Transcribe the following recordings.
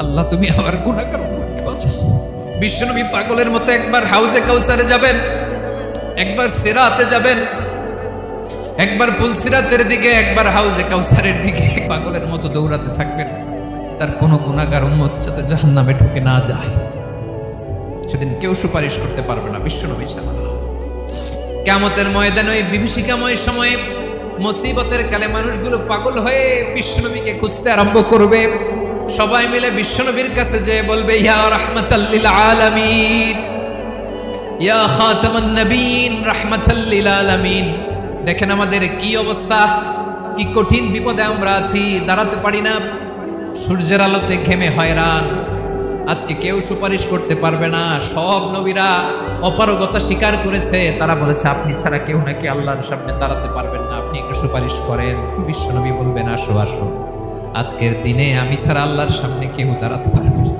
আল্লাহ তুমি আমার গুনাহগার উম্মতকে বাঁচাও। বিশ্বনবী পাগলের মতো একবার হাউজে কাউসারে যাবেন, একবার সিরাতে যাবেন, একবার পুলসিরাতের দিকে, একবার হাউজে কাউসারের দিকে পাগলের মতো দৌড়াতে থাকবেন। তার কোনো গুনাহগার উম্মত যাতে জাহান্নামে ঢুকে না যায়, সেদিন কেউ সুপারিশ করতে পারবে না বিশ্বনবী ছাড়া। কিয়ামতের ময়দানে ওই বিভীষিকাময় সময়ে মুসিবতের কালে মানুষগুলো পাগল হয়ে বিশ্বনবীকে খুঁজতে আরম্ভ করবে। সবাই মিলে বিশ্বনবীর কাছে যেয়ে বলবে, ইয়া রাহমাতাল লিল আলামিন, ইয়া খাতামান নবীন, রাহমাতাল লিল আলামিন। দেখেন আমাদের কি অবস্থা, কি কঠিন বিপদে আমরা আছি, দাঁড়াতে পারি না, সূর্যের আলোতে ঘেমে হয়রান। আজকে কেউ সুপারিশ করতে পারবে না। সব নবীরা অপারগতা স্বীকার করেছে, তারা বলেছে আপনি ছাড়া কেউ নাকি আল্লাহর সামনে দাঁড়াতে পারবেন না, আপনি একটু সুপারিশ করেন। বিশ্বনবী বলবেন, আসো আসো, আজকের দিনে আমি ছাড়া আল্লাহর সামনে কেউ দাঁড়াতে পারবে না।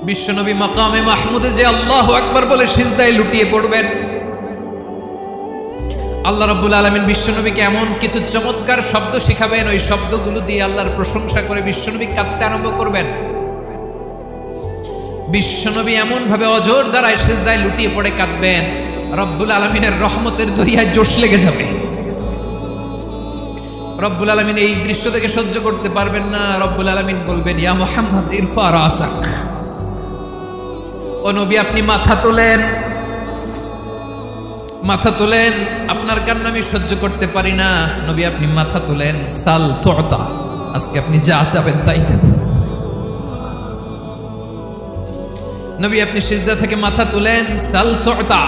বিশ্বনবী মাকামে মাহমুদে যে আল্লাহু আকবার বলে সিজদায় লুটিয়ে পড়বেন, আল্লাহ রাব্বুল আলামিন বিশ্বনবীকে এমন কিছু চমৎকার শব্দ শিখাবেন, ওই শব্দগুলো দিয়ে আল্লাহর প্রশংসা করে বিশ্বনবী কাঁদতে আরম্ভ করবেন। বিশ্বনবী এমন ভাবে অজর দ্বারায় সিজদায় লুটিয়ে পড়ে কাঁদবেন, রব্বুল আলামিনের রহমতের দরিয়ায় জোশ লেগে যাবে। রব্বুল আলামিন এই দৃশ্য থেকে সহ্য করতে পারবেন না। রব্বুল আলামিন বলবেন, ইয়া মুহাম্মদ ইরফা রাসাক, ও নবী আপনি মাথা তোলেন, মাথা তোলেন, আপনার কান্না আমি সহ্য করতে পারি না। নবী আপনি মাথা তোলেন, সাল তুতা, আজকে আপনি যা চাবেন তাই দেব। নবী আপনি সিজদা থেকে মাথা তুলেন, সাল তুতা,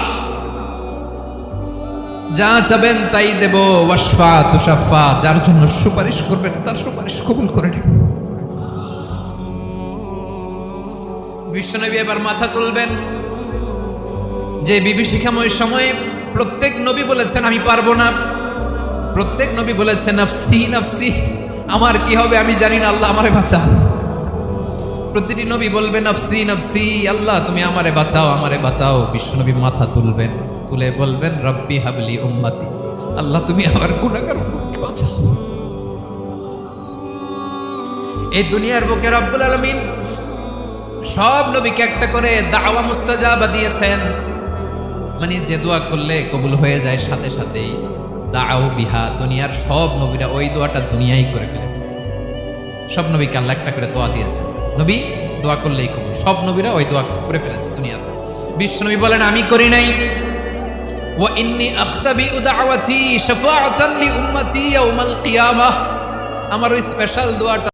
যা চাবেন তাই দেব। ওয়াশফা তুশাফা, যার জন্য সুপারিশ করবেন তার সুপারিশ কবুল করে নেব। বিশ্বনবী এবার মাথা তুলবেন। যে বিভীষিকাময় সময়ে প্রত্যেক নবী বলেছেন আমি পারবো না, প্রত্যেক নবী বলেছেন নাফসি নাফসি, আমার কি হবে আমি জানি না, আল্লাহ আমারে বাঁচাও। প্রতিটি নবী বলবে নাফসি নাফসি, আল্লাহ তুমি আমারে বাঁচাও, আমারে বাঁচাও। বিশ্বনবী মাথা তুলবেন, তুলে বলবেন রব্বি হাবলি উম্মতি, আল্লাহ তুমি আমার গুনাহগার উম্মতকে বাঁচাও। এই দুনিয়ার বুকে রব্বুল আলামিন সব নবীকে একটা করে দাওয়া মুস্তাজাবা দিয়েছেন, মানে যে দোয়া করলে কবুল হয়ে যায় সাথে সাথেই। দাও বিহা, দুনিয়ার সব নবীরা ওই দোয়াটা দুনিয়ায় করে ফেলেছে। সব নবীকে আল্লাহ একটা করে দোয়া দিয়েছে, নবী দোয়া করলেই কবুল। সব নবীরা ওই দোয়া করে ফেলেছে দুনিয়াতে। বিশ্বনবী বলেন আমি করি নাই। ওয়া ইন্নী আখতাবিউ দাওয়াতি শাফাআতান লি উম্মতি ইয়াউমাল কিয়ামাহ, আমার ওই স্পেশাল দোয়াটা